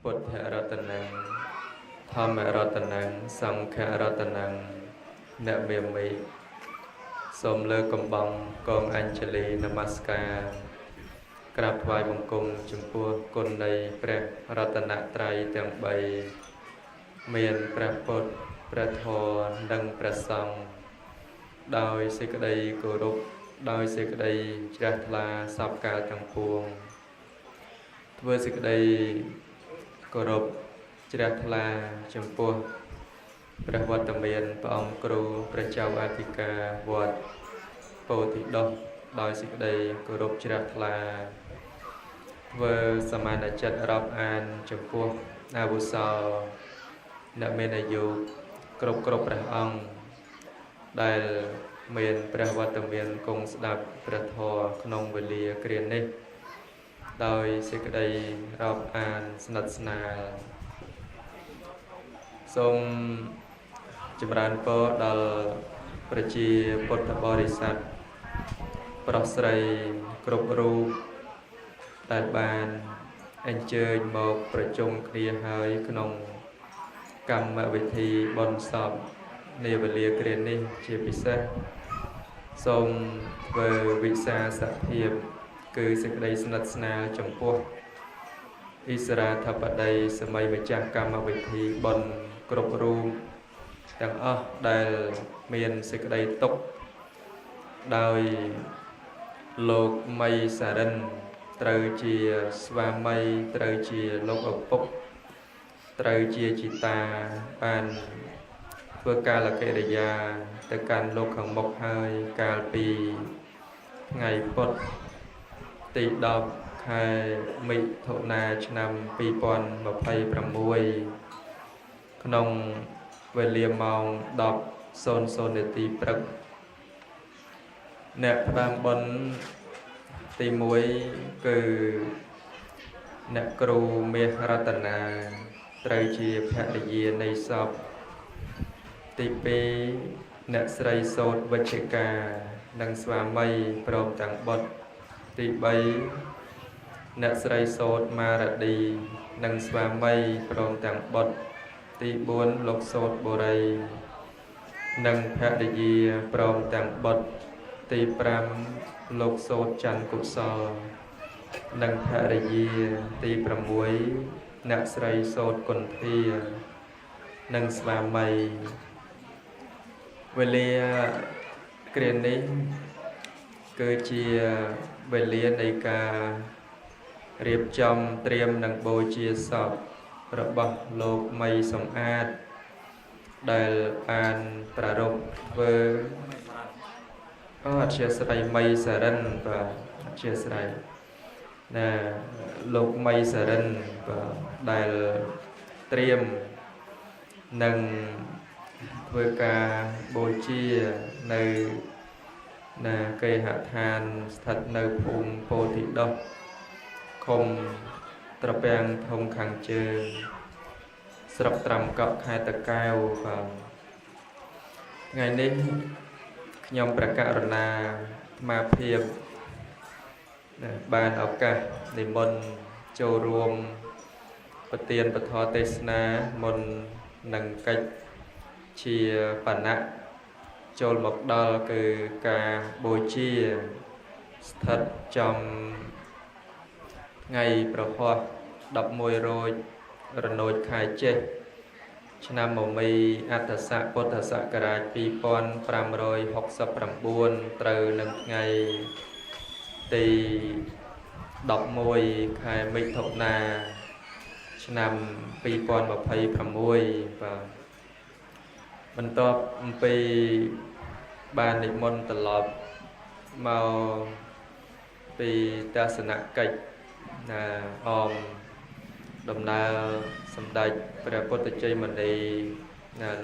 ពុទ្ធរតនំធម្មរតនំសង្ឃរតនំអ្នកមេមីសូមលើកកំបងកងអញ្ជលីនមស្ការក្រាបថ្វាយបង្គំចំពោះគុណនៃព្រះរតនត្រ័យទាំង3មានព្រះពុទ្ធព្រះធម៌និងព្រះសង្ឃដោយសេចក្តីគោរពដោយសេចក្តីជ្រះថ្លាសពកាលទាំងពួងធ្វើសេចក្តីគោរពជ្រះថ្លាចំពោះព្រះវត្តមានព្រះអង្គគ្រូព្រះចៅអធិការវត្តពោធិដោះដោយសេចក្តីគោរពជ្រះថ្លាធ្វើសមានចិត្តរាប់អានចំពោះអាវុសោអ្នកមានអាយុគ្រប់ព្រះអង្គដែលមានព្រះវត្តមានគង់ស្ដាប់ព្រះធម៌ក្នុងវេលាគ្រានេះដោយសេចក្តីរាប់អានស្និទ្ធស្នាលសូមចម្រើនពរដល់ប្រជាពុទ្ធបរិស័ទប្រុសស្រីគ្រប់រូបដែលបានអញ្ជើញមកប្រជុំគ្នាហើយក្នុងកម្មវិធីបុណ្យសពនាវេលាគ្រានេះជាពិសេសសូមធ្វើវិសាសភាពគឺសេចក្តីស្និទ្ធស្នាលចំពោះអិសរាធិបតីសម័យម្ចាស់កម្មវិធីបុណ្យគ្រប់រូបទាំងអស់ដែលមានសេចក្តីទុក្ខដោយលោកមីសារិនត្រូវជាស្វាមីត្រូវជាលោកឪពុកត្រូវជាជីតាបានធ្វើកាលកិរិយាទៅកាន់លោកខាងមុខហើយកាលពីថ្ងៃពុធទី10ខែមិថុនាឆ្នាំ2026ក្នុងវេលាម៉ោង 10:00 នាទីព្រឹកអ្នកផ្ដើមបុណ្យទី1គឺអ្នកគ្រូមាសរតនាត្រូវជាភរិយានៃសពទី2អ្នកស្រីសោតវិជ្ជការនិងស្វាមីព្រមទាំងបុត្រទី3អ្នកស្រីសោតមារឌីនិងស្វាមីព្រមទាំងបុត្រទី4លោកសោតបុរីនិងភរិយាព្រមទាំងបុត្រទី5លោកសោតច័ន្ទកុសលនិងភរិយាទី6អ្នកស្រីសោតគុន្ធានិងស្វាមីវេលាគ្រានេះគឺជាវេលានៃការរៀបចំត្រៀមនិងបូជាសពរបស់លោកមីសំអាតដែលបានប្រារព្ធធ្វើអធិស្ឋានមីសារិនបាទអធិស្ឋានណាលោកមីសារិនបាទដែលត្រៀមនឹងធ្វើការបូជានៅគេហដ្ឋានស្ថិតនៅភូមិពោធិដោះឃុំត្រពាំងធំខាងជើងស្រុកត្រាំកក់ខេត្តតាកែវបាទថ្ងៃនេះខ្ញុំព្រះករុណាអាត្មាភាពបានឱកាសនិមន្តចូលរួមប្រទានពធទេសនាមុននឹងកិច្ចជាបណៈចូលមកដល់គឺការបូជាស្ថិតចំថ្ងៃប្រហ័ស11រោចរនោចខែចេសឆ្នាំមមីអត្តស័កពុទ្ធសករាជ2569ត្រូវនឹងថ្ងៃទី11ខែមិថុនាឆ្នាំ2026បាទបន្ទាប់អំពីបាននិមន្តត្រឡប់មកពីទស្សនកិច្ចអមដំណើរសម្ដេចព្រះពុទ្ធជ័យមនី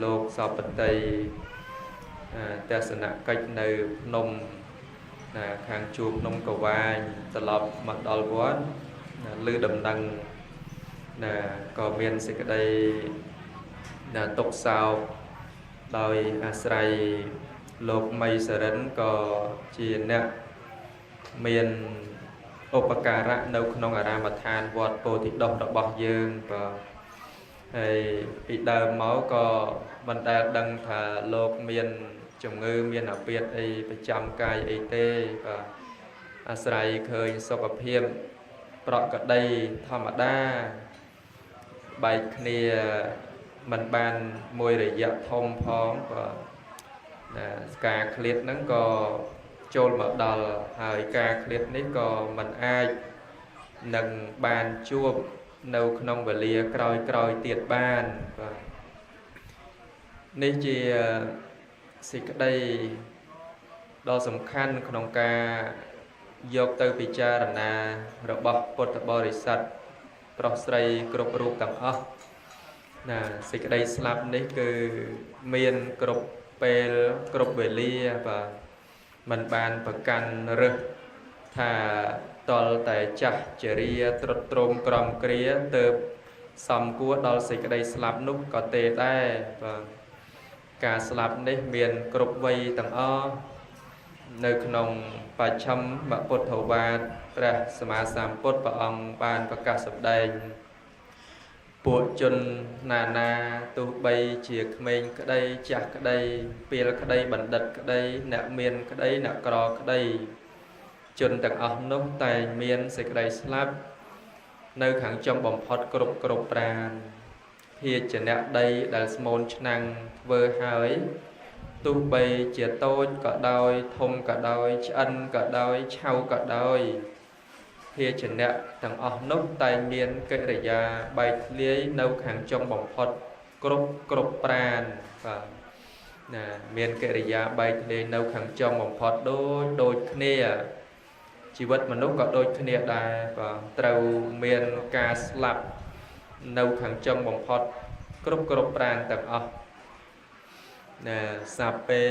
លោកសពតិទស្សនកិច្ចនៅភ្នំខាងជួរភ្នំកវាញត្រឡប់មកដល់វត្តឮដំណឹងក៏មានសេចក្តីទុក្ខសោកដោយអាស្រ័យលោកមីសរិនក៏ជាអ្នកមាន ឧបការៈនៅក្នុងអារាមដ្ឋានវត្តពោធិដុសរបស់យើងបាទហើយពីដើមមកក៏មិនដែលដឹងថាលោកមានជំងឺមានអាពាធអីប្រចាំកាយអីទេបាទអាស្រ័យឃើញសុខភាពប្រក្រតីធម្មតាបែកគ្នាមិនបានមួយរយៈធំផងបាទការឃ្លាតហ្នឹងក៏ចូលមកដល់ហើយការឃ្លាតនេះក៏មិនអាចនឹងបានជួបនៅក្នុងវេលាក្រោយទៀតបានបាទនេះជាសេចក្តីដ៏សំខាន់ក្នុងការយកទៅពិចារណារបស់ពុទ្ធបរិស័ទប្រុសស្រីគ្រប់រូបទាំងអស់ណាសេចក្តីស្លាប់នេះគឺមានគ្រប់ពេលគ្រប់វេលាបាទมันបានប្រកាន់រឹសថាតលតែចាស់ជរាត្រុតត្រោមក្រំគ្រាទៅសំគួរដល់សេចក្តីស្លាប់នោះក៏ទេដែរបាទការស្លាប់នេះមានគ្រប់វ័យទាំងអស់នៅក្នុងបច្ឆិមពុទ្ធវាទព្រះសម្មាសម្ពុទ្ធព្រះអង្គបានប្រកាសសម្ដែងពួកជនណាទោះបីជាក្មេងក្តីចាស់ក្តីពេលក្តីបណ្ឌិតក្តីអ្នកមានក្តីអ្នកក្រក្តីជនទាំងអស់នោះតែមានសេចក្តីស្លាប់នៅខាងចុងបំផុតគ្រប់ប្រាណភាជនៈដីដែលស្មូនឆ្នាំងធ្វើហើយទោះបីជាតូចក៏ដោយធំក៏ដោយឆ្អិនក៏ដោយឆៅក៏ដោយភាជនៈទាំងអស់នោះតែមានកិរិយាបែកធ្លាយនៅខាងចុងបំផុតគ្រប់ប្រាណបាទណាមានកិរិយាបែកធ្លាយនៅខាងចុងបំផុតដូចគ្នាជីវិតមនុស្សក៏ដូចគ្នាដែរបាទត្រូវមានការស្លាប់នៅខាងចុងបំផុតគ្រប់ប្រាណទាំងអស់ណាសាពេ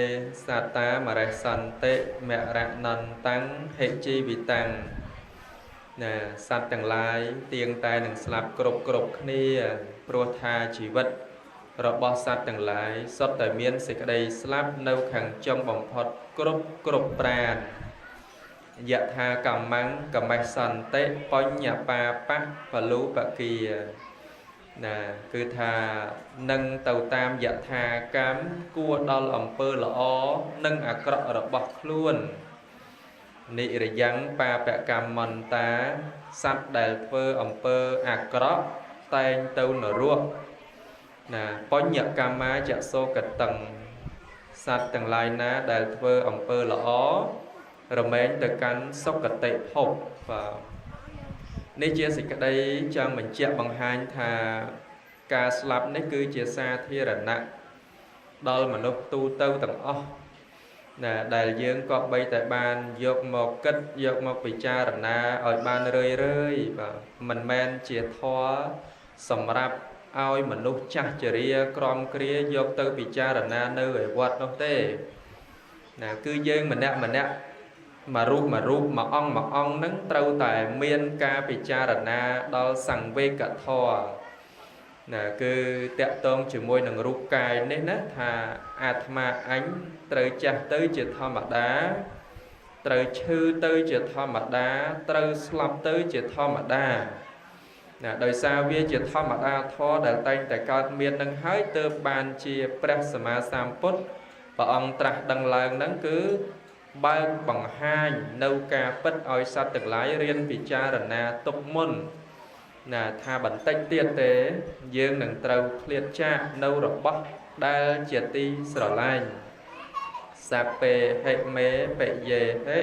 សាតាមរេសន្តិមរណន្តੰហិជីវិតាំងណាសត្វទាំងឡាយទៀងតែនឹងស្លាប់គ្រប់គ្នាព្រោះថាជីវិតរបស់សត្វទាំងឡាយសុទ្ធតែមានសេចក្តីស្លាប់នៅខាងចុងបំផុតគ្រប់ប្រាណយថាកម្មੰកម្មសន្តិបញ្ញបាបៈពលុបគាណាគឺថានឹងទៅតាមយថាកម្មគួរដល់អំពើល្អនិងអាក្រក់របស់ខ្លួននិរយ៉ាងបាបកម្មន្តាសត្វដែលធ្វើអំពើអាក្រក់តែងទៅនរកណាបញ្ញកម្មាចសោកតੰសត្វទាំងឡាយណាដែលធ្វើអំពើល្អរមែងទៅកាន់សុគតិភពបាទនេះជាសេចក្តីចង់បញ្ជាក់បង្ហាញថាការស្លាប់នេះគឺជាសាធារណៈដល់មនុស្សទូទៅទាំងអស់ណាដែលយើងក៏បីតែបានយកមកគិតយកមកពិចារណាឲ្យបានរឿយបាទមិនមែនជាធម៌សម្រាប់ឲ្យមនុស្សចាស់ជរាក្រំគ្រាយកទៅពិចារណានៅឯវត្តនោះទេណាគឺយើងម្នាក់មួយរូបមួយអង្គហ្នឹងត្រូវតែមានការពិចារណាដល់សង្វេគធម៌ណាគឺតកតងជាមួយនឹងរូបកាយនេះណាថាអាត្មាអញត្រូវចាស់ទៅជាធម្មតាត្រូវឈឺទៅជាធម្មតាត្រូវស្លាប់ទៅជាធម្មតាណាដោយសារវាជាធម្មតាធម៌ដែលតែងតែកើតមាននឹងហើយទើបបានជាព្រះសម្មាសម្ពុទ្ធព្រះអង្គត្រាស់ដឹងឡើងហ្នឹងគឺបើកបង្ហាញនៅការពិតឲ្យសត្វទាំងឡាយរៀនពិចារណាទុកមុនណាថាបន្តិចទៀតទេយើងនឹងត្រូវឃ្លាតចាកនៅរបស់ដែលជាទីស្រឡាញ់សាពេហិមេបយេហិ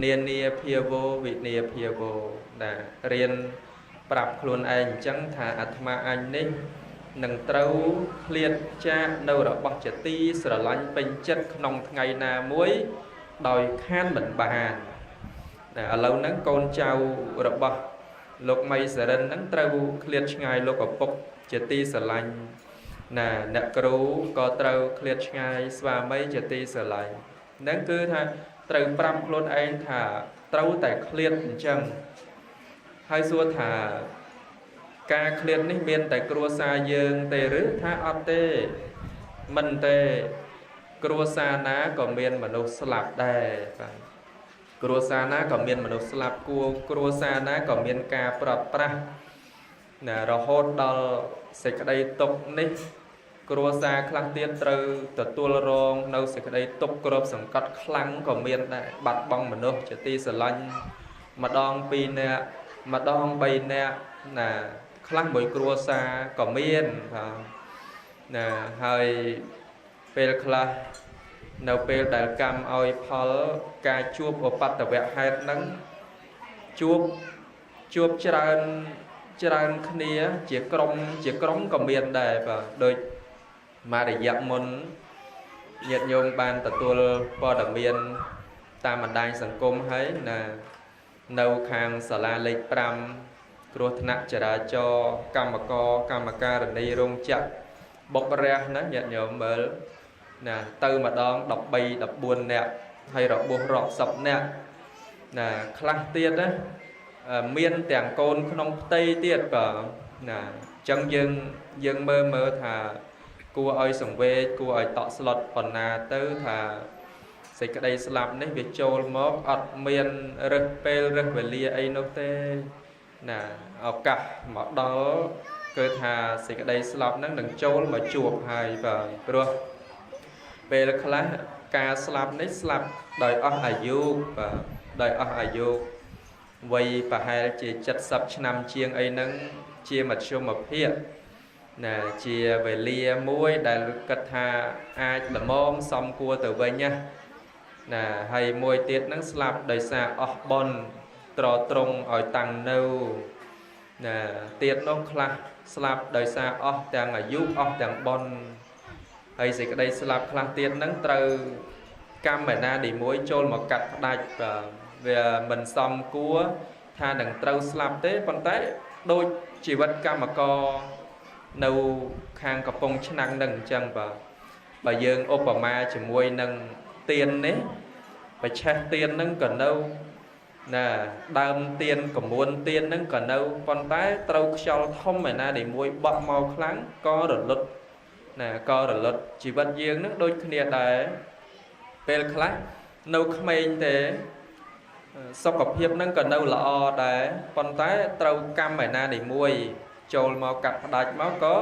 នានាភាវោវិនាភាវោណារៀនប្រាប់ខ្លួនឯងអញ្ចឹងថាអាត្មាអញនេះនឹងត្រូវឃ្លាតចាកនៅរបស់ជាទីស្រឡាញ់ពេញចិត្តក្នុងថ្ងៃណាមួយដោយខានមិនបានណាឥឡូវហ្នឹងកូនចៅរបស់លោកមីសរិនហ្នឹងត្រូវឃ្លាតឆ្ងាយលោកឪពុកជាទីស្រឡាញ់ណាអ្នកគ្រូក៏ត្រូវឃ្លាតឆ្ងាយស្វាមីជាទីស្រឡាញ់ហ្នឹងគឺថាត្រូវប្រាប់ខ្លួនឯងថាត្រូវតែឃ្លាតអញ្ចឹងហើយសួរថាការឃ្លាតនេះមានតែគ្រួសារយើងទេឬថាអត់ទេមិនទេគ្រួសារណាក៏មានមនុស្សស្លាប់ដែរបាទ គ្រួសារណាក៏មានមនុស្សស្លាប់គ្រួសារណាក៏មានការប្រត់ប្រាស់ណារហូតដល់សេចក្តីទុក្ខនេះគ្រួសារខ្លះទៀតត្រូវទទួលរងនៅសេចក្តីទុក្ខគ្របសង្កត់ខ្លាំងក៏មានដែរបាត់បង់មនុស្សជាទីស្រឡាញ់ម្ដង2នាក់ម្ដង3នាក់ណាខ្លះមួយគ្រួសារក៏មានណាហើយពេលខ្លះនៅពេលដែលកម្មឲ្យផលការជួបឧបតវៈហេតុហ្នឹងជួបច្រើនគ្នាជាក្រុមក៏មានដែរបាទដូចមួយរយៈមុនញាតិញោមបានទទួលព័ត៌មានតាមបណ្ដាញសង្គមហើយណានៅខាងសាលាលេខ5គ្រោះថ្នាក់ចរាចរណ៍កម្មការនីរោងចក្របុករះណាញាតិញោមមើលណាទៅម្ដង13 14នាក់ហើយរបួសរាប់សិបនាក់ណាខ្លះទៀតណាមានទាំងកូនក្នុងផ្ទៃទៀតក៏ណាអញ្ចឹងយើងមើលថាគួរឲ្យសង្វេគគួរឲ្យតក់ស្លុតប៉ុណ្ណាទៅថាសេចក្តីស្លាប់នេះវាចូលមកអត់មានរើសពេលរើសវេលាអីនោះទេណាឱកាសមកដល់គឺថាសេចក្តីស្លាប់ហ្នឹងនឹងចូលមកជួបហើយបាទព្រោះពេលខ្លះការស្លាប់នេះស្លាប់ដោយអស់អាយុបាទដោយអស់អាយុវ័យប្រហែលជា70ឆ្នាំជាងអីហ្នឹងជាមធ្យមភាពណាជាវេលាមួយដែលគិតថាអាចល្មមសមគួរទៅវិញណាហើយមួយទៀតហ្នឹងស្លាប់ដោយសារអស់បុណ្យត្រត្រង់ឲ្យតាំងនៅណាទៀតនោះខ្លះស្លាប់ដោយសារអស់ទាំងអាយុអស់ទាំងបុណ្យហើយសេចក្តីស្លាប់ខ្លះទៀតហ្នឹងត្រូវកម្មឯណាទីមួយចូលមកកាត់ផ្ដាច់វាមិនសមគួរថានឹងត្រូវស្លាប់ទេប៉ុន្តែដូចជីវិតកម្មករនៅខាងកំពង់ឆ្នាំងនឹងអញ្ចឹងបាទបើយើងឧបមាជាមួយនឹងទៀននេះបច្ឆេះទៀនហ្នឹងក៏នៅណាដើមទៀនកមួនទៀនហ្នឹងក៏នៅប៉ុន្តែត្រូវខ្យល់ធំឯណាទីមួយបក់មកខ្លាំងក៏រលត់ណាក៏រលត់ជីវិតយើងហ្នឹងដូចគ្នាដែរពេលខ្លះនៅក្មេងទេសុខភាពហ្នឹងក៏នៅល្អដែរប៉ុន្តែត្រូវកម្មឯណាទីមួយចូលមកកាត់ផ្ដាច់មកក៏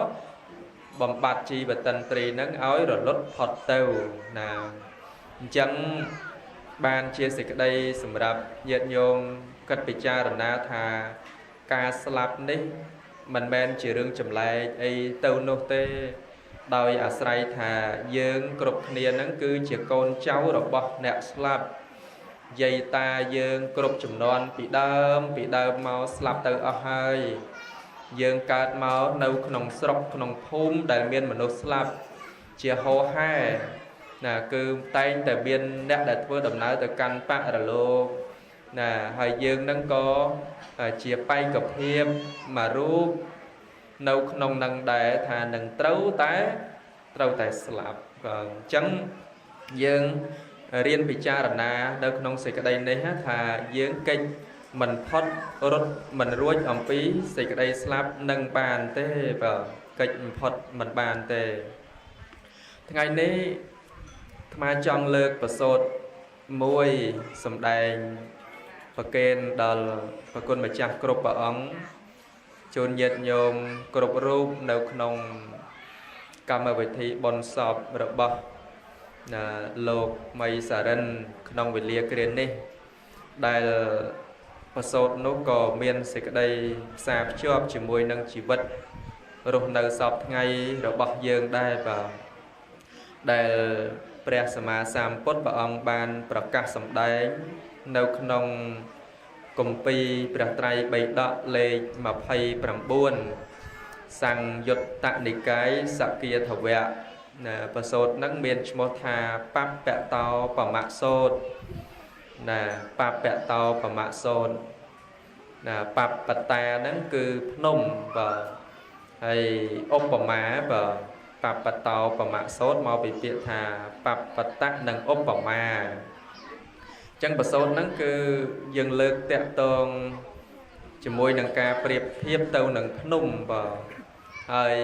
បំបត្តិជីវតន្ត្រីហ្នឹងឲ្យរលត់ផុតទៅណាអញ្ចឹងបានជាសេចក្តីសម្រាប់ញាតិញោមគិតពិចារណាថាការស្លាប់នេះមិនមែនជារឿងចម្លែកអីទៅនោះទេដោយអាស្រ័យថាយើងគ្រប់គ្នាហ្នឹងគឺជាកូនចៅរបស់អ្នកស្លាប់យាយតាយើងគ្រប់ចំនួនពីដើមមកស្លាប់ទៅអស់ហើយយើងកើតមកនៅក្នុងស្រុកក្នុងភូមិដែលមានមនុស្សស្លាប់ជាហោហែណាគឺតែងតែមានអ្នកដែលធ្វើដំណើរទៅកាន់បរលោកណាហើយយើងនឹងក៏ជាបេក្ខភាពមួយរូបនៅក្នុងនឹងដែរថានឹងត្រូវតែស្លាប់ក៏អញ្ចឹងយើងរៀនពិចារណានៅក្នុងសេចក្តីនេះថាយើងកិច្ចមិនផុតរត់មិនរួចអំពីសេចក្តីស្លាប់នឹងបានទេបាទកិច្ចមិនផុតមិនបានទេថ្ងៃនេះអាត្មាចង់លើកប្រសូតមួយសម្ដែងប្រកេនដល់ព្រះគុណម្ចាស់គ្រប់ព្រះអង្គជូនញាតិញោមគ្រប់រូបនៅក្នុងកម្មវិធីបុណ្យសពរបស់លោកមីសារិនក្នុងវេលាគ្រានេះដែលប្រសូតនោះក៏មានសេចក្តីផ្សារភ្ជាប់ជាមួយនឹងជីវិតរស់នៅសពថ្ងៃរបស់យើងដែរបាទដែលព្រះសម្មាសម្ពុទ្ធព្រះអង្គបានប្រកាសសម្ដែងនៅក្នុងគម្ពីរព្រះត្រៃបិដកលេខ29សង្យុត្តនិកាយសគាធវៈណាប្រសូតនឹងមានឈ្មោះថាបពតោបមសូតណាបពតោបមសូតណាបពតាហ្នឹងគឺភ្នំបាទហើយឧបមាបាទបពតោបមសូតមកពីពាក្យថាបពតៈនិងឧបមាអញ្ចឹងប្រសូតហ្នឹងគឺយើងលើកតាក់ទងជាមួយនឹងការប្រៀបធៀបទៅនឹងភ្នំបាទហើយ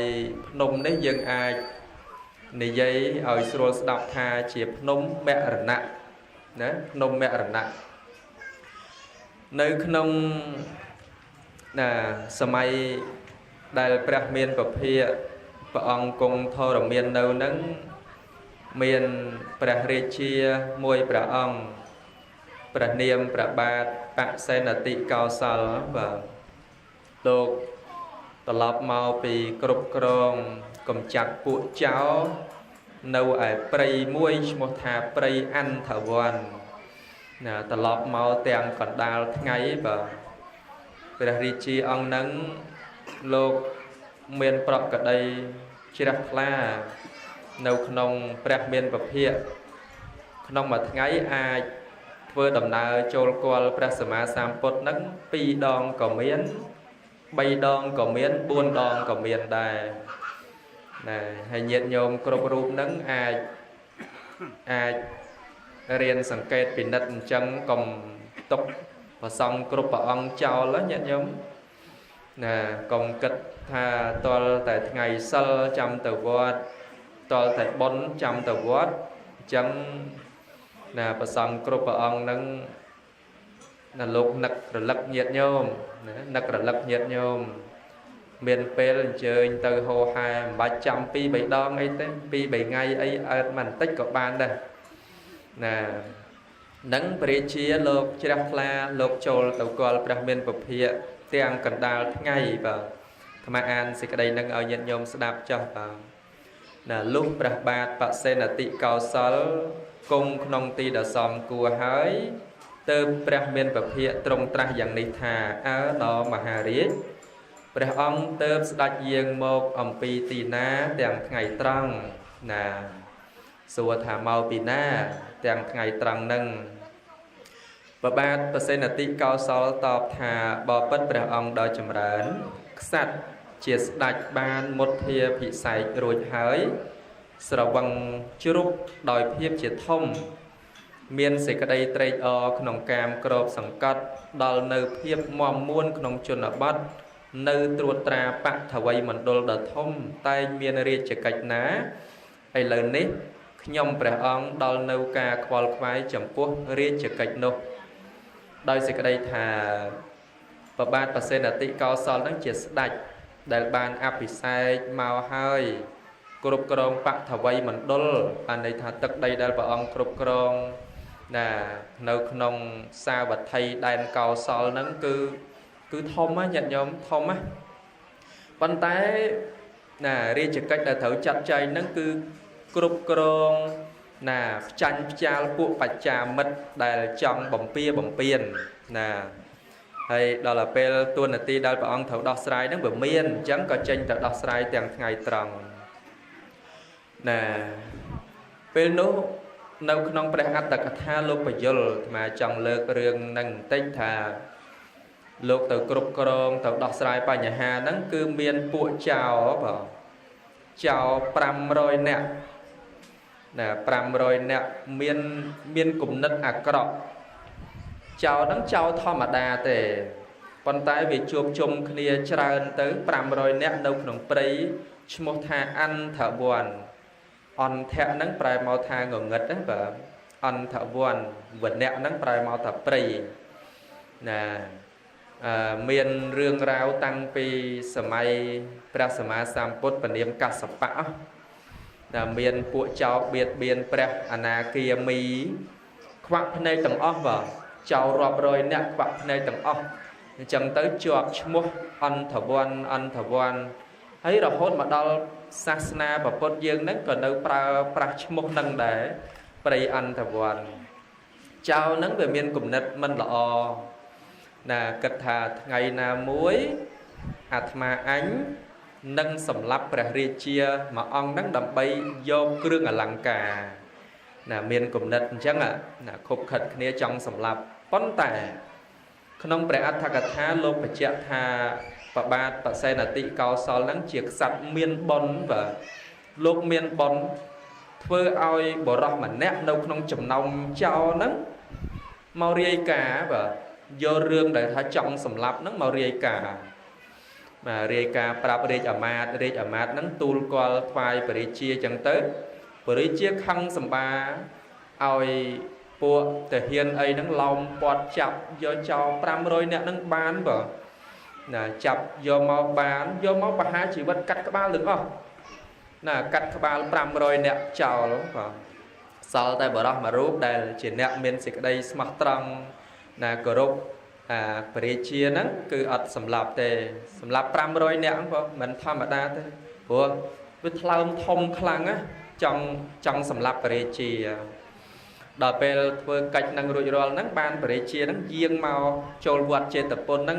ភ្នំនេះយើងអាចនិយាយឲ្យស្រួលស្ដាប់ថាជាភ្នំមរណៈណាភ្នំមរណៈ nơi khung là samay đại bạc miền bậc hiệp bậc ông cùng thọ rộng miền đâu nắng miền bạc rê chia môi bạc ông bạc niệm bạc bát bạc sen là tị cao sal và lục tập lọc mau bị cột còng cầm chặt phụ cháu nâu ở prey muôi một thà prey ăn thở vòn nè tập lọc mau tèng còn đào ngay và bạc rê chia ông nắng lục miền bạc ở đây chỉ đặt là nâu khung bạc miền bậc hiệp khung mà ngay ai vừa đầm nợ trôi qua bạc sâm sam pot nắng pi đòn cỏ miến bay đòn cỏ miến buôn đòn cỏ miến đài này hay nhiệt nhôm crop room nắng ai riêng sang kẹt bị nứt chân cầm tóc và xong crop ông chào lá nhiệt nhôm nè cầm kịch thà toàn tại ngày sau trăm tờ vót toàn tại 400 tờ vót chân nè và xong crop ông nâng là lục nặc rồi lắc nhiệt nhôm nặc rồi lắc nhiệt nhôm miền Pê chơi từ hồ 200 pi 7 đòn ấy thế pi 7 ngày ấy mình tích của ban đây nè nắng bể chia lục chia la lục trồi tàu cò đặc miền bậc hiệp tiếng cần đào ngày và tham an sẽ cái đây nâng ở nhận nhôm sẽ đạp cho là lúc bạc bát bạc sen là tị cao sal cung nông ti đã xong cua hái từ bạc miền bậc hiệp trong tra dạng này thà ở đó mà hà riết bạc ông từ đặt riêng một ông pi tì na tiếng ngày trăng nè xua thả màu pi na tiếng ngày trăng nâng và ba bác sẽ là tí cao sáu tọp thà bò bất bạc ông đòi chầm rán sạch chia đạch ban một thia bị sạch rồi hới sở bằng chúc đòi phiếp chia thông miền sẽ cái đây trade ở nông cam crop sẵn cắt đòi nơi phiếp mong muôn nông chuồn ở bắt nơi truột tra bạc thả vây mình đôi đợt thông tay miền riêng chỉ cách ná hay lời nít nhông bạc ông đòi nâu ca qual khoái chấm quốc riêng chỉ cách nô đôi sẽ cái đây thà và ban và sen là tị cao son đang chia đạch đại ban áp bị sai màu hơi cột còng bạc thả vây mình đôi anh đây thà tức đây đại và ông cột còng là nơi nông xa và thay đàn cao son nắng cứ thông á nhận nhóm thông á bàn tay là riêng chỉ cách là thấu chặt chay nắng cứ cột còng nà chanh cha phụ bạch trà mật đại trong bồng piên nè hay đó là pel tuần là ti đại bảo ông thấu đọc sai nó vừa miên chẳng có tranh tự đọc sai tiếng ngày tròn nè pel nô nâu không phải ăn đặc tha lục phải dul mà trong lược riêng năng tinh thà lục từ cục còng từ đọc sai bài nhà hà nắng cứ miên phụ chào bảo chào pram rồi nè nè pram rồi nè miên cùng nứt cọ chào đấng chào thọ mà đa tề con tay về chuột chung kia tràn tới pram rồi nè đâuក្នុងព្រៃឈ្មោះថាអន្តវ័នអន្តៈហ្នឹងប្រែមកថាងងឹតហ្នឹងបាទអន្តវ័នវណ្ណៈហ្នឹងប្រែមកថាព្រៃណាមានរឿងរ៉ាវតាំងពីសម័យព្រះសម្មាសម្ពុទ្ធពនាមកសបៈដែលមានពួកចោលបៀតបៀនព្រះអនាគាមីខ្វាក់ភ្នែកទាំងអស់បាទចោលរាប់រយអ្នកខ្វាក់ភ្នែកទាំងអស់អញ្ចឹងទៅជាប់ឈ្មោះអន្តវ័នហើយរហូតមកដល់សាសនាពុទ្ធយើងហ្នឹងក៏នៅប្រើប្រាស់ឈ្មោះហ្នឹងដែរព្រៃអន្តវ័នចោលហ្នឹងវាមានគំនិតមិនល្អណាគិតថាថ្ងៃណាមួយអាត្មាអញនឹងសម្លាប់ព្រះរាជាមួយអង្គហ្នឹងដើម្បីយកគ្រឿងអលង្ការណាមានគំនិតអញ្ចឹងណាខົບខិតគ្នាចង់សម្លាប់ប៉ុន្តែក្នុងព្រះអដ្ឋកថាលោកបញ្ជាក់ថាបបាទបសេនតិកោសលហ្នឹងជាក្សត្រមានបុណ្យបាទលោកមានបុណ្យធ្វើឲ្យបរោះម្នាក់នៅក្នុងចំណោមចោលហ្នឹងមករាយការណ៍បាទយករឿងដែលថាចង់សម្លាប់ហ្នឹងមករាយការណ៍បាទរាយការណ៍ប្រាប់រាជអាមាត្យហ្នឹងទូលគាល់ថ្វាយព្រះរាជាចឹងទៅព្រះរាជាខឹងសម្បាឲ្យ ពួកតាហ៊ានអីហ្នឹងឡោមពាត់ចាប់យកចោល500នាក់ហ្នឹងបានបើណាចាប់យកមកបានយកមកបហាជីវិតកាត់ក្បាលទាំងអស់ណាកាត់ក្បាល500នាក់ចោលបាទសល់តែបរោះមួយរូបដែលជាអ្នកមានសេចក្តីស្មោះត្រង់ណាគោរពបរិជាហ្នឹងគឺអត់សម្លាប់ទេសម្លាប់500នាក់ហ្នឹងមិនធម្មតាទេព្រោះវាថ្លើមធំខ្លាំងណាចង់សម្លាប់បរិជាដល់ពេលធ្វើកិច្ចនឹងរួចរាល់ហ្នឹងបានបរិជាហ្នឹងយាងមកចូលវត្តចេតពុនហ្នឹង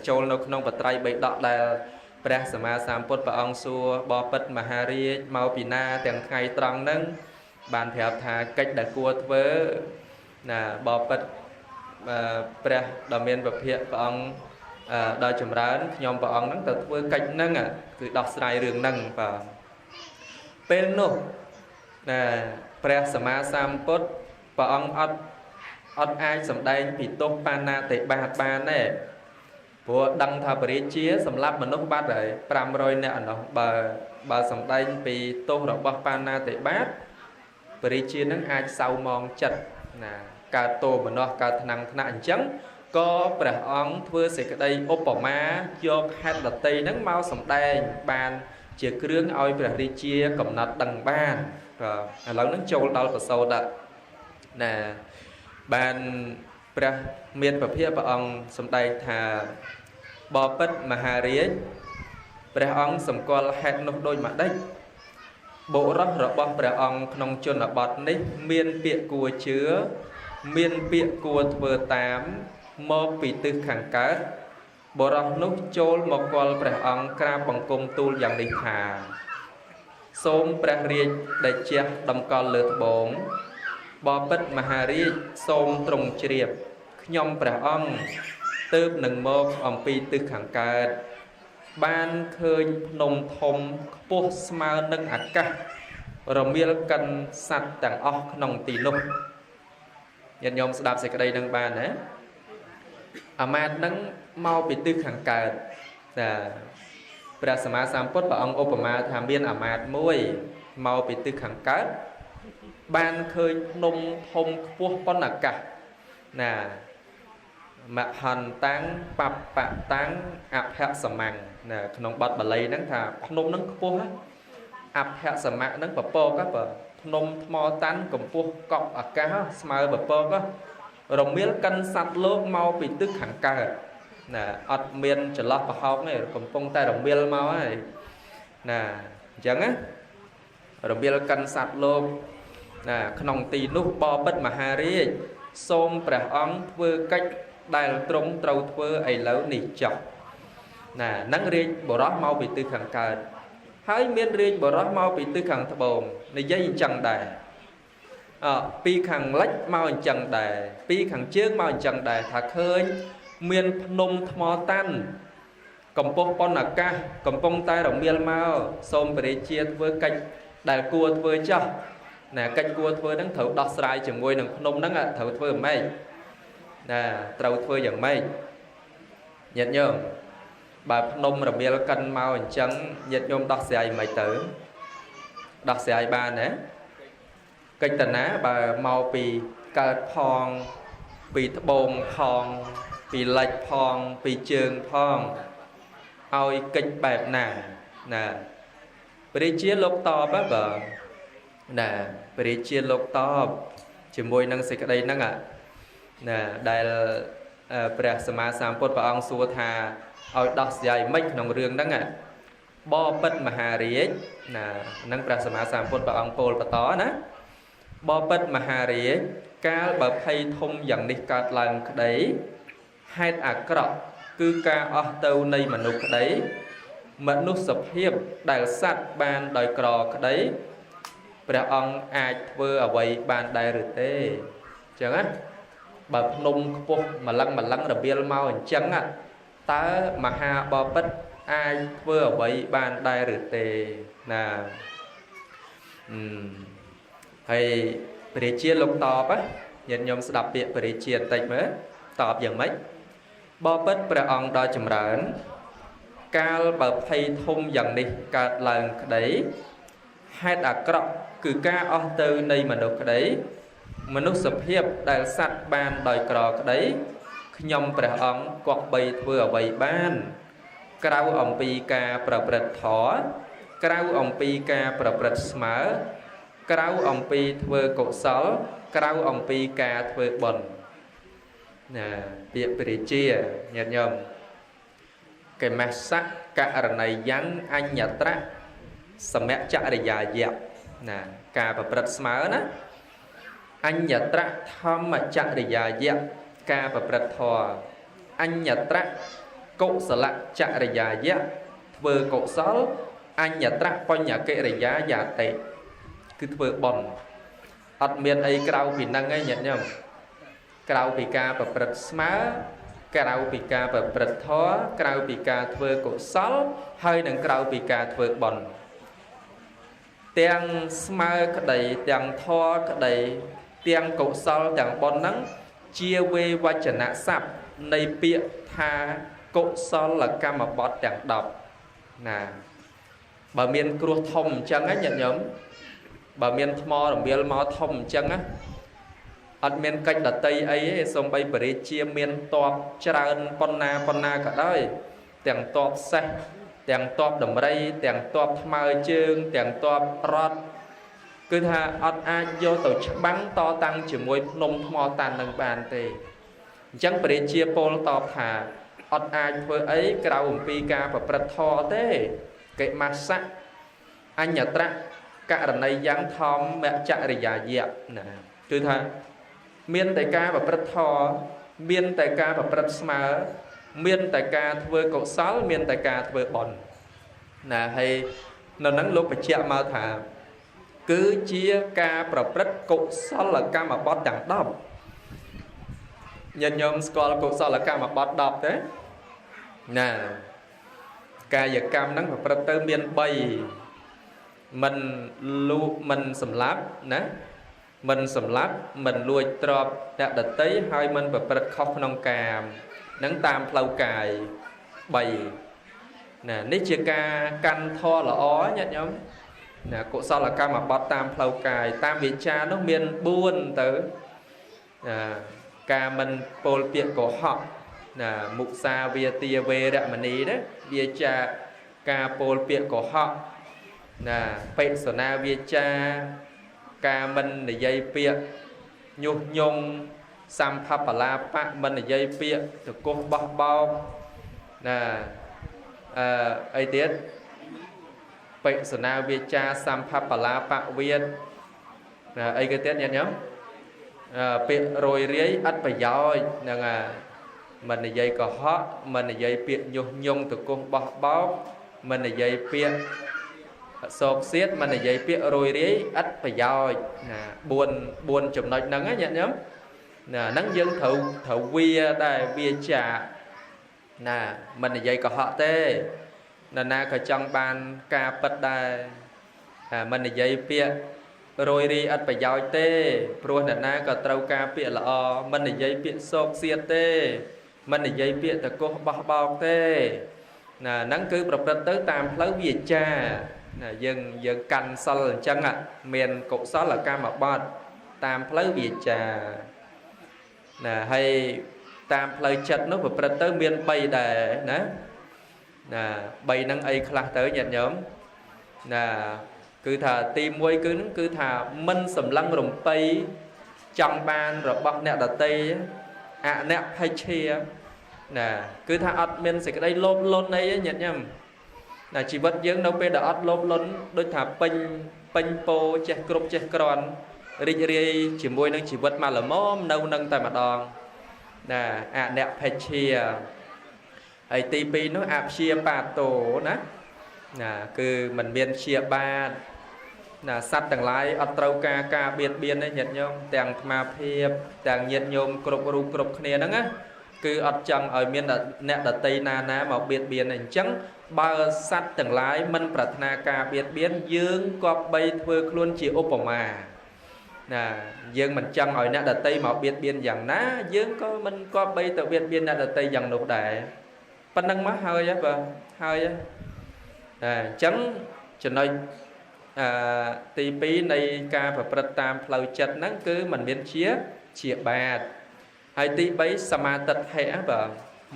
ចូលនៅក្នុងបត្រៃបិដកដែលព្រះសម្មាសម្ពុទ្ធព្រះអង្គសួរបពិតមហារាជមកពីណាទាំងថ្ងៃត្រង់ហ្នឹងបានប្រាប់ថាកិច្ចដែលគួរធ្វើណាបពិតព្រះដ៏មានពភៈព្រះអង្គដល់ចម្រើនខ្ញុំព្រះអង្គហ្នឹងទៅធ្វើកិច្ចហ្នឹងគឺដោះស្រាយរឿងហ្នឹងបាទពេលនោះណាព្រះសម្មាសម្ពុទ្ធព្រះអង្គអត់អាចសម្ដែងពីទោសបាណាតិបាតបានទេព្រោះដឹងថាបរិជាសម្រាប់មនុស្សបាត់ហើយ500នាក់ឯនោះបើសម្ដែងពីទោសរបស់បាណាតិបាតបរិជានឹងអាចសៅមងចិត្តណាកើតទោមនោះកើតថ្នាំងថ្នាក់អញ្ចឹងក៏ព្រះអង្គធ្វើសេចក្តីឧបមាយកហេតុដតីហ្នឹងមកសម្ដែងបានជាគ្រឿងឲ្យព្រះរាជាកំណត់ដឹងបានឥឡូវហ្នឹងចូលដល់ប្រសូតណាបានព្រះមានពភៈព្រះអង្គសម្ដែងថាបពិតមហារាជព្រះអង្គសម្គាល់ហេតុនោះដូចម្ដេចបុរសរបស់ព្រះអង្គក្នុងជនបទនេះមានពាក្យគួរជឿមានពាក្យគួរធ្វើតាមមកពីទិសខាងកើតបុរសនោះចូលមកគាល់ព្រះអង្គក្រាបបង្គំទូលយ៉ាងនេះថាសូមព្រះរាជដេជះតម្កល់លើត្បូងបពិតមហារាជសូមទ្រង់ជ្រាបខ្ញុំព្រះអង្គទើបនឹងមកអំពីទិសខាងកើតបានឃើញភ្នំធំខ្ពស់ស្មើនឹងអាកាសរមៀលកិនសត្វទាំងអស់ក្នុងទីនោះញាតិញោមស្ដាប់សេចក្តីនឹងបានណាអាមាត្យនឹងមកពីទិសខាងកើតតែព្រះសម្មាសម្ពុទ្ធព្រះអង្គឧបមាថាមានអាមាត្យមួយមកពីទិសខាងកើតបានឃើញភ្នំធំខ្ពស់ប៉ុនអាកាសណាមហន្តាំងបបតាំងអភៈសមាំងណាក្នុងបទបាលីហ្នឹងថាភ្នំហ្នឹងខ្ពស់ណាអភៈសមៈហ្នឹងពពកបើភ្នំថ្មតាន់កម្ពស់កប់អាកាសស្មើពពករមៀលកិនសត្វលោកមកពីទិសខាងកើតណាអត់មានចន្លោះប្រហោកទេកំពុងតែរមៀលមកហើយណាអញ្ចឹងណារមៀលកិនសត្វលោកណាក្នុងទីនោះបពិតមហារាជសូមព្រះអង្គធ្វើកិច្ចដែលទ្រង់ត្រូវធ្វើឥឡូវនេះចុះណានឹងរាជបរោះមកពីទិសខាងកើតហើយមានរាជបរោះមកពីទិសខាងត្បូងនិយាយអញ្ចឹងដែរពីខាងលិចមកអញ្ចឹងដែរពីខាងជើងមកអញ្ចឹងដែរថាឃើញមានភ្នំថ្មតាន់កម្ពស់ប៉ុនអាកាសកំពុងតែរមៀលមកសូមព្រះរាជាធ្វើកិច្ចដែលគួរធ្វើចុះណាកិច្ចគួរធ្វើហ្នឹងត្រូវដោះស្រាយជាមួយនឹងភ្នំហ្នឹងត្រូវធ្វើម៉េចណាត្រូវធ្វើយ៉ាងម៉េចញាតិញោមបើភ្នំរមៀលកិនមកអញ្ចឹងញាតិញោមដោះស្រាយមិនទៅដោះស្រាយបានណាកិច្ចតាណាបើមកពីកើតផងពីត្បូងផងពីលិចផងពីជើងផងឲ្យកិច្ចបែបណាណាព្រះរាជាលោកតបបើណាព្រះរាជាលោកតបជាមួយនឹងសេចក្តីហ្នឹងណាដែលព្រះសម្មាសម្ពុទ្ធព្រះអង្គសួរថាឲ្យដោះស្រាយមិនក្នុងរឿងហ្នឹងបពិតមហារាជណានឹងព្រះសម្មាសម្ពុទ្ធព្រះអង្គពោលបន្តណាបពិតមហារាជកាលបើភ័យធំយ៉ាងនេះកើតឡើងក្តីហេតុអាក្រក់គឺការអស់ទៅនៃមនុស្សក្តីមនុស្សភាពដែលសត្វបានដោយក្រក្តីព្រះអង្គអាចធ្វើអ្វីបានដែរឬទេអញ្ចឹងណាបើភ្នំខ្ពស់ម្លឹងរបៀលមកអញ្ចឹងតើមហាបពិតអាចធ្វើអ្វីបានដែរឬទេណាហើយព្រះរាជាលោកតបញាតិញោមស្ដាប់ពាក្យព្រះរាជាបន្តិចមើលតបយ៉ាងម៉េចបពិតព្រះអង្គដ៏ចម្រើនកាលបើភ័យធំយ៉ាងនេះកើតឡើងក្តីហេតុអាក្រក់គឺការអស់ទៅនៃមនុស្សក្តី មនុស្សភាពដែលសត្វបានដោយក្រក្តីខ្ញុំព្រះអង្គគប្បីធ្វើអ្វីបានក្រៅអំពីការប្រព្រឹត្តធម៌ក្រៅអំពីការប្រព្រឹត្តស្មើក្រៅអំពីធ្វើកុសលក្រៅអំពីការធ្វើបុណ្យណាពាក្យព្រះជាញាតិញោមកេមសៈករណីយ៉ាងអញ្ញត្រៈសមចរិយាយៈណាការប្រព្រឹត្តស្មើណាអញ្ញត្រៈធម្មចរិយាយៈការប្រព្រឹត្តធម៌អញ្ញត្រៈកុសលចរិយាយៈធ្វើកុសលអញ្ញត្រៈបញ្ញកិរិយាយាតិគឺធ្វើបុណ្យអត់មានអីក្រៅពីហ្នឹងឯងញាតិញោមក្រៅពីការប្រព្រឹត្តស្មើក្រៅពីការប្រព្រឹត្តធម៌ក្រៅពីការធ្វើកុសលហើយនឹងក្រៅពីការធ្វើបុណ្យទាំងស្មើក្តីទាំងធម៌ក្តីទាំងកុសលទាំងបុណ្យហ្នឹងជាវេវចនៈស័ព្ទនៃពាក្យថាកុសលកម្មបត្តិទាំង10ណាបើមានគ្រោះធំអញ្ចឹងណាញាតិញោមបើមានថ្មរំៀលមកធំអញ្ចឹងណាអត់មានកិច្ចដតីអីទេសូម្បីបរិជាមានតបច្រើនប៉ុណ្ណាក៏ដោយទាំងតបសេះទាំងតបដំរីទាំងតបថ្មើរជើងទាំងតបរត់គឺថាអត់អាចយកទៅច្បាំងតតាំងជាមួយភ្នំថ្មតាន់នឹងបានទេអញ្ចឹងបរិជាពលតបថាអត់អាចធ្វើអីក្រៅអំពីការប្រព្រឹត្តធម៌ទេកេមសៈអញ្ញត្រៈករណីយ៉ាងធម្មចរិយាយៈណាគឺថាមានតែការប្រព្រឹត្តធម៌មានតែការប្រព្រឹត្តស្មើមានតែការធ្វើកុសលមានតែការធ្វើបុណ្យណាហើយនៅហ្នឹងលោកបញ្ជាក់មកថាគឺជាការប្រព្រឹត្តកុសលកម្មបត្តិទាំង10ញាតិញោមស្គាល់កុសលកម្មបត្តិ10ទេណាកាយកម្មហ្នឹងប្រព្រឹត្តទៅមាន3មិនលូមិនសម្លាប់ណាមិនសម្លាប់មិនលួចទ្រព្យអ្នកដទៃហើយមិនប្រព្រឹត្តខុសក្នុងកាមនឹងតាមផ្លូវកាយ3ណានេះជាការកាន់ធម៌ល្អញាតិញោមណាកុសលកម្មបត្តិតាមផ្លូវកាយតាមវាចានោះមាន4ទៅការមិនពោលពាក្យកុហកណាមុសាវាទាវេរមណីណាវាចាការពោលពាក្យកុហកណាបិសនាវាចាការមិននិយាយពាក្យញុះញង់សម្ភបលាបៈមិននិយាយពាក្យទៅកុសបោះបោកណាអីទៀតបិសនាវាចាសម្ភបលាបៈវាទណាអីគេទៀតញាតិញោមពាក្យរយរាយអត់ប្រយោជន៍ហ្នឹងមិននិយាយកុហកមិននិយាយពាក្យញុះញង់ទៅកុសបោះបោកមិននិយាយពាក្យសោកសៀតមិននិយាយពាក្យរយរាយឥតប្រយោជន៍ណា4ចំណុចហ្នឹងណាញាតិញោមណាហ្នឹងយើងត្រូវវាដែរវាចាណាមិននិយាយកុហកទេនរណាក៏ចង់បានការពិតដែរមិននិយាយពាក្យរយរាយឥតប្រយោជន៍ទេព្រោះនរណាក៏ត្រូវការពាក្យល្អមិននិយាយពាក្យសោកសៀតទេមិននិយាយពាក្យតកុសបោះបោកទេណាហ្នឹងគឺប្រព្រឹត្តទៅតាមផ្លូវវាចាណាយើងកាន់សិលអញ្ចឹងមានកុសលកម្មបត្តិតាមផ្លូវវាចាណាហើយតាមផ្លូវចិត្តនោះប្រព្រឹត្តទៅមាន3ដែរណា3ហ្នឹងអីខ្លះទៅញាតិញោមណាគឺថាទី1គឺថាមិនសម្លឹងរំពៃចង់បានរបស់អ្នកដតីអអ្នកភ័យឈាណាគឺថាអត់មានសេចក្តីលោភលន់អីញាតិញោមណាជីវិតយើងនៅពេលដែលអត់លោភលន់ដូចថាពេញពោចេះគ្រប់ចេះក្រន់រីករាយជាមួយនឹងជីវិតមកល្មមនៅនឹងតែម្ដងណាអអ្នកភ័យឈាហើយទី2នោះអព្យាបាទោណាគឺមិនមានព្យាបាទណាសត្វទាំងឡាយអត់ត្រូវការបៀតបៀនទេញាតិញោមទាំងអាត្មាភាពទាំងញាតិញោមគ្រប់រូបគ្រប់គ្នាហ្នឹងណាគឺអត់ចង់ឲ្យមានអ្នកដតីណាមកបៀតបៀនទេអញ្ចឹងបើសត្វទាំងឡាយមិនប្រាថ្នាការបៀតបៀនយើងគប្បីធ្វើខ្លួនជាឧបមាណាយើងមិនចង់ឲ្យអ្នកដតីមកបៀតបៀនយ៉ាងណាយើងក៏មិនគប្បីទៅបៀតបៀនអ្នកដតីយ៉ាងនោះដែរប៉ុណ្្នឹងមកហើយបាទហើយអញ្ចឹងចំណុច ទី2នៃការប្រព្រឹត្តតាមផ្លូវចិត្តហ្នឹងគឺមិនមានជាបាតហើយទី3សមាទិដ្ឋិបាទ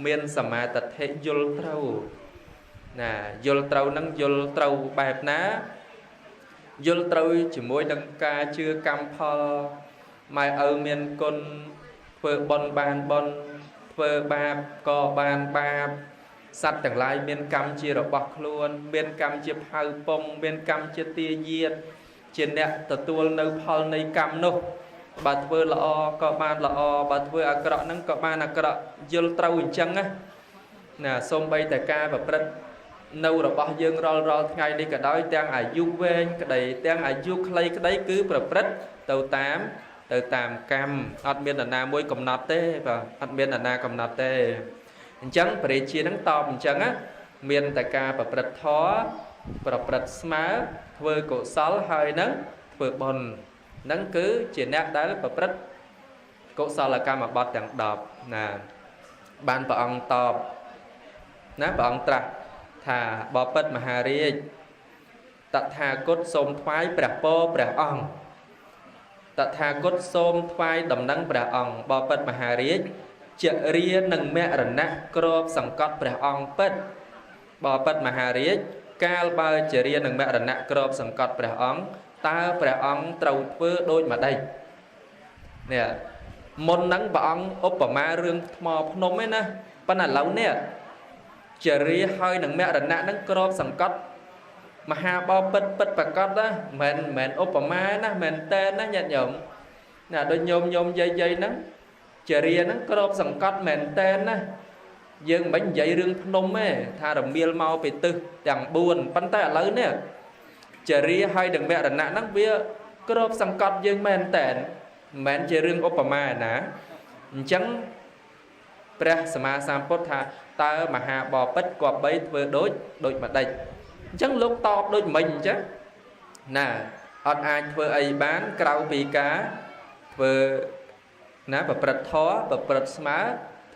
មានសមាទិដ្ឋិយល់ត្រូវណាយល់ត្រូវហ្នឹងយល់ត្រូវបែបណាយល់ត្រូវជាមួយនឹងការជឿកម្មផលម៉ែឪមានគុណធ្វើបុណ្យបានបុណ្យធ្វើបាបក៏បានបាបសត្វទាំងឡាយមានកម្មជារបស់ខ្លួនមានកម្មជាផៅពងមានកម្មជាទាយាទជាអ្នកទទួលនៅផលនៃកម្មនោះបើធ្វើល្អក៏បានល្អបើធ្វើអាក្រក់ហ្នឹងក៏បានអាក្រក់យល់ត្រូវអញ្ចឹងណាសូម្បីតែការប្រព្រឹត្តនៅរបស់យើងរាល់ថ្ងៃនេះក៏ដោយទាំងអាយុវែងក្តីទាំងអាយុខ្លីក្តីគឺប្រព្រឹត្តទៅតាមកម្មអត់មាននរណាមួយកំណត់ទេបាទអត់មាននរណាកំណត់ទេអញ្ចឹងព្រះរាជានឹងតបអញ្ចឹងមានតែការប្រព្រឹត្តធម៌ប្រព្រឹត្តស្មើធ្វើកុសលហើយនឹងធ្វើបុណ្យហ្នឹងគឺជាអ្នកដែលប្រព្រឹត្តកុសលកម្មបត្តិទាំង10ណាបានព្រះអង្គតបណាព្រះអង្គត្រាស់ថាបបិទ្ធមហារាជតថាគតសូមថ្វាយព្រះពរព្រះអង្គតថាគតសូមថ្វាយដំណឹងព្រះអង្គបបិទ្ធមហារាជចរិយានិងមរណៈក្របសង្កត់ព្រះអង្គពិតបបិទ្ធមហារាជកាលបើចរិយានិងមរណៈក្របសង្កត់ព្រះអង្គតើព្រះអង្គត្រូវធ្វើដូចម្ដេចនេះមុនហ្នឹងព្រះអង្គឧបមារឿងថ្មភ្នំឯណាប៉ុន្តែឥឡូវនេះចរិយាហើយនឹងមរណៈហ្នឹងក្របសង្កត់មហាបពិតពិតប្រកបណាមិនឧបមាណាមែនតែនណាញាតិញោមណាដូចញោមយាយហ្នឹងចរិយាហ្នឹងក្របសង្កត់មែនតែនណាយើងមិននិយាយរឿងភ្នំទេថារមៀលមកពីទិសទាំង4ប៉ុន្តែឥឡូវនេះចរិយាហើយនឹងមរណៈហ្នឹងវាក្របសង្កត់យើងមែនតែនមិនមែនជារឿងឧបមាណាអញ្ចឹងព្រះសម្មាសម្ពុទ្ធថាតើមហាបពិតគប្បីធ្វើដូចម្ដេចអញ្ចឹងលោកតបដូចមិញអញ្ចឹងណាអត់អាចធ្វើអីបានក្រៅពីការធ្វើណាប្រព្រឹត្តធម៌ប្រព្រឹត្តស្មើ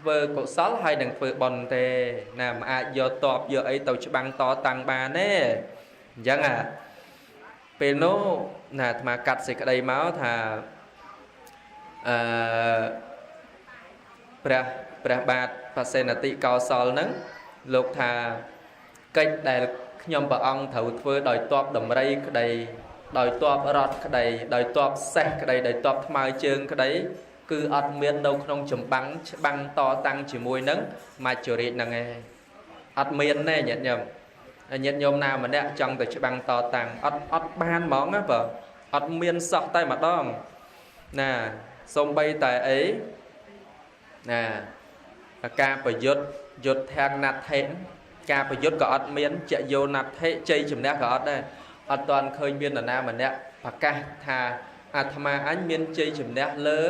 ធ្វើកុសលហើយនឹងធ្វើបុណ្យទេណាមិនអាចយកតបយកអីទៅច្បាំងតតាំងបានទេអញ្ចឹងពេលនោះណាអាត្មាកាត់សេចក្តីមកថាព្រះបាទបសេនតិកោសលហ្នឹងលោកថាកិច្ចដែលខ្ញុំព្រះអង្គត្រូវធ្វើដោយតបដំរីក្តីដោយតបរត់ក្តីដោយតបសេះក្តីដោយតបថ្មើរជើងក្តីគឺអត់មាននៅក្នុងច្បាំងតតាំងជាមួយនឹងមច្ចុរាជហ្នឹងឯងអត់មានទេញាតិញោមណាម្នាក់ចង់ទៅច្បាំងតតាំងអត់បានហ្មងណាបើអត់មានសោះតែម្ដងណាសំបីតែអីណាការប្រយុទ្ធយុទ្ធធាងណាត់ថេការប្រយុទ្ធក៏អត់មានចយោណាត់ថេជ័យជំនះក៏អត់ដែរអត់ទាន់ឃើញមាននរណាម្នាក់ប្រកាសថាអាត្មាអញមានជ័យជំនះលើ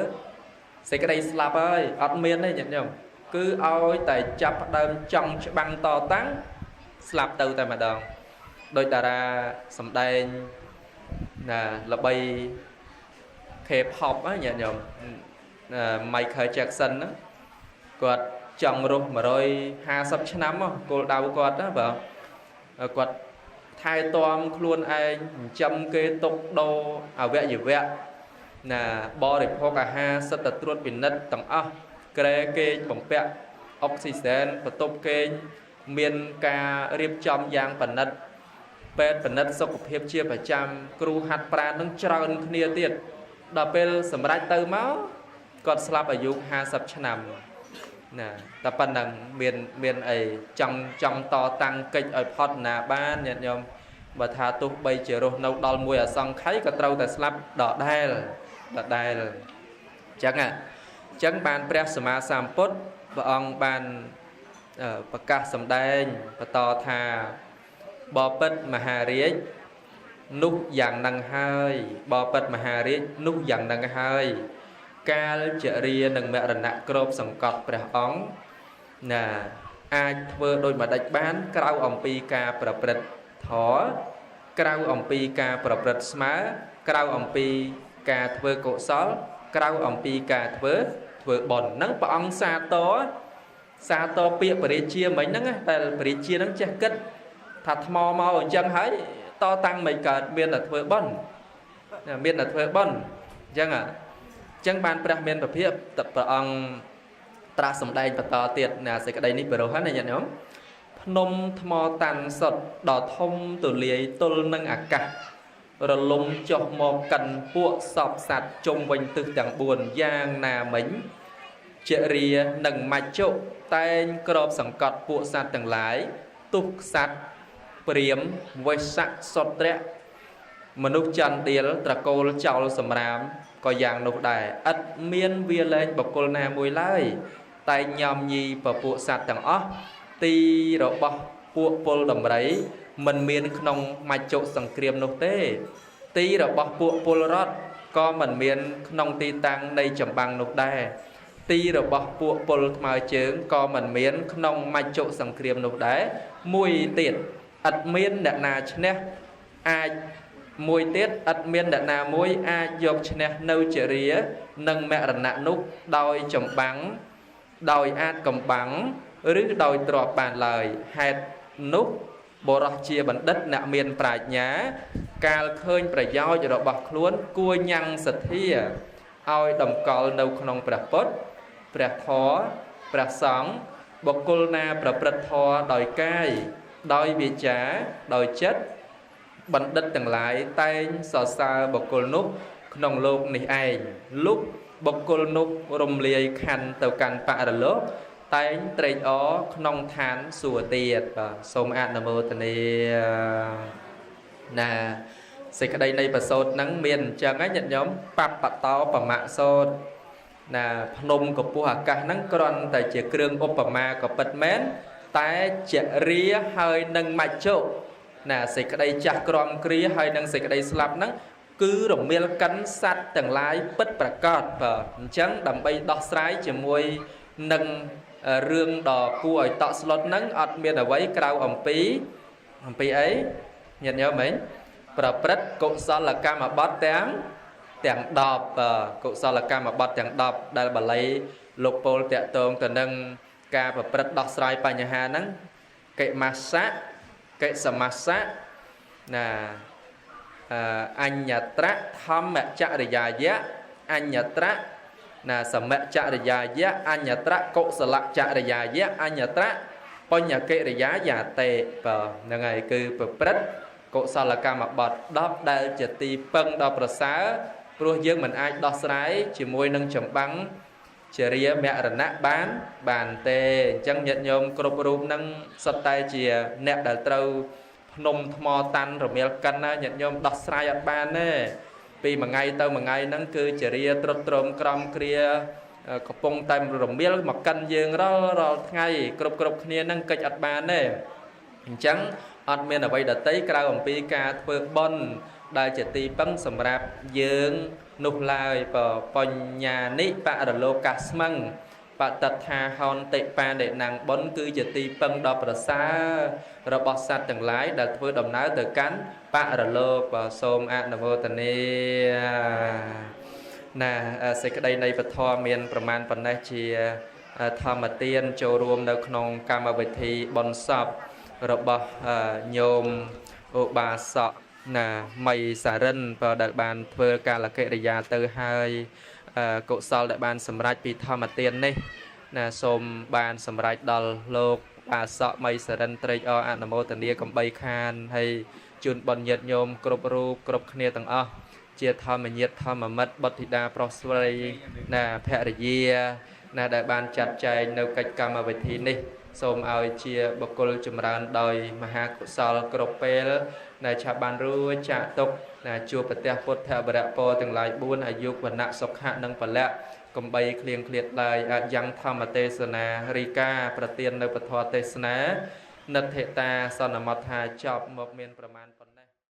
សេចក្តីស្លាប់ហើយអត់មានទេញាតិញោមគឺឲ្យតែចាប់ផ្ដើមចង់ច្បាំងតតាំងស្លាប់ទៅតែម្ដងដោយតារាសម្ដែងណាល្បី K-pop ញាតិញោមMichael Jackson ហ្នឹងគាត់ចង់រស់150ឆ្នាំគោលដៅគាត់ណាបើគាត់ថែទាំខ្លួនឯងចិញ្ចឹមគេទុកដោអវយវៈណាបរិភោគអាហារសិតតែត្រួតពិនិត្យទាំងអស់ក្រែគេងបំពាក់អុកស៊ីសែនបន្ទប់គេងមានការរៀបចំយ៉ាងប៉និតពេទ្យប៉និតសុខភាពជាប្រចាំគ្រូហាត់ប្រាណនឹងច្រើនគ្នាទៀតដល់ពេលសម្រេចទៅមកគាត់ស្លាប់អាយុ50ឆ្នាំណាតែប៉ុណ្ណឹងមានអីចង់តតាំងកិច្ចឲ្យផុតណាបានញាតិញោមបើថាទោះបីជារស់នៅដល់មួយអសង្ខ័យក៏ត្រូវតែស្លាប់ដដែលអញ្ចឹងបានព្រះសម្មាសម្ពុទ្ធព្រះអង្គបានប្រកាសសម្ដែងបន្តថាបពិតមហារាជនោះយ៉ាងនឹងហើយបពិតមហារាជនោះយ៉ាងនឹងហើយកាលចរិយានិងមរណៈក្របសង្កត់ព្រះអង្គណាអាចធ្វើដូចម្ដេចបានក្រៅអំពីការប្រព្រឹត្តធម៌ក្រៅអំពីការប្រព្រឹត្តស្មើក្រៅអំពីការធ្វើកុសលក្រៅអំពីការធ្វើបុណ្យហ្នឹងព្រះអង្គសាទរពាក្យបរិជាមិញហ្នឹងតែបរិជាហ្នឹងចេះគិតថាថ្មមកអញ្ចឹងហើយត to tăng mấy cả miền là thuê bẩn miền là thuê bẩn chẳng à chẳng ban pra miền tập hiệp tập ông tra sầm đây và to tiệt là sẽ cái đây ní bờ hết này nhận nhóm nôm thò tàn sọt đỏ thông từ lìa tôn nâng ạc cả rồi lùng chọc một cần buộc sọp sạt chung quanh từ đằng buồn giang nà mến chệ rìa nâng mạch chỗ tên crop sẵn cọt buộc sạt tầng lái tục sạt priếm với sắc sọt rẽ mà nút chân điên tra cô cháu sầm rám có giang nút đài ất miên viên lên bọc cô nà mùi lái tay nhòm nhi và buộc sạt tầng óc ti rồi bọc buộc pol đầm đấy mình miền nông mạch chỗ sẵn kriêm nô tê tí rồi bọc buộc pol rót có mình miền nông ti tăng đây chầm bằng nô đài tí rồi bọc buộc pol màu chướng có mình miền nông mạch chỗ sẵn kriêm nô đáy mùi tiệt ật miên đạn nà chne ai mùi tiết ật miên đạn nà mùi ai dọc chne nâu chở ría nâng mẹ rần nạ nút đòi chầm bằng đòi át cầm bằng rứ đòi trọp bàn lời hẹt nút bộ rọc chia bằng đất nạ miền prạch nhá cà khơi prạch giao cho đó bọc luôn cua nhăn sật thia oi đầm cò đâu không prạch bớt prạch thó prạch sóng bọc cô na prạch thó đòi cay đòi bị trả đòi chết bằng đất từng lại tay sò xa bọc cô nút không luôn này ai lúc bọc cô nút rung liề khăn tàu cành bạ rồi lốt tay trade ó nông thán sủa tiệt và sôm ăn nằm mơ tani nè sẽ cái đây này và sốt nắng miền chẳng ấy nhận nhóm bắp bát táo và mạ sốt nè nôm của bùa cả nắng còn tại chỉ kêu Obama của bật mến tay chẹt ria hơi nâng mạch chỗ nè sẽ cái đây chặt còn kia hơi nâng sẽ cái đây slap nắng cứ đồng miên cắn sát tầng lái bất bạc cọt và chẳng đầm bay đọt sái chỉ môi nâng rương đỏ cua tọt slot nắng ọt miên ở vậy cào ẩm pí ấy nhận nhớ mấy và rất cũng sao là cam mà bắt tiếng đọp cũng sao là cam mà bắt tiếng đọp đây là bà lấy lục pol tẹt tông từ nâng ca và rất đọt sài pa nhà hà nắng cái massage cái massage nè anh nhà trác thăm mẹ cha để dài giá anh nhà trác nè sầm mẹ cha để dài giá anh nhà trác cậu sờ lạc cha để dài giá anh nhà trác coi nhà kệ để giá giả tệ và ngày cứ bật cậu sao là cam mặc bọt đắp đây chỉ ti phân đọc rồi xá rồi dương mình ai đọc sái chỉ môi nâng chấm bắn chỉ ria mẹ rần nát bán bàn tê chân nhận nhôm cột rùm nâng sập tay chìa nẹt đã trâu nôm mò tan rồi mèo canh nhận nhôm đọc sái ở bàn nè vì mà ngày nâng cứ chỉ ria trôm crom kia có bông tay rồi mèo mặc canh dương đó ngày cột kia nâng cây ở bàn nè chẳng ọt miền ở đây đã tới cao ẩm pi ca thưa bon đại chỉ ti băng sầm rạp dương nục lai và pon nhà ní bạ ở lô cát măng bạ tật hà hòn tệ pa để nàng bon cư chỉ ti băng đọp ở xa rồi bọt sạt từng lái đã thưa đồng náo từ cắn bạ ở lô và xôm ăn ở vô tận nè sẽ cái đây này vật thò miềnประมาณ phần này chỉ thò mà tiên châu rùm đâu không cam ở vị thi bon sập rồi bà nhôm bà sọ nè mày xả rân và đại bàn vừa cả là kệ đại từ hai cậu sau đại bàn sầm rạch bị tham tiền này nè xôm bàn sầm rạch đòn lô bà sọ mày xả rân tây o ăn mô tần nia cầm bay khan hay chun bần nhiệt nhôm cướp ru cướp khné tầng o chia tham mà nhiệt tham mà mất bật thị đa prosperity nè phe đại nè đại bàn chặt chạy nấu cách cam ở vị thi này xôm ao chia bậc cô chùm ran đòi mà ha cụ sal cropel này chả bàn ru chả tục này chùa bát tè phật thà bát po từng lại buônอายุ và nặng sọc hạ nâng phần lẹ cầm bay kliêng kliệt lạiยังธรรมเทศนาริกาประเตียนในปฐวเทศนานัทเทตาสนมัทธาจอบหมกเมียนประมาณ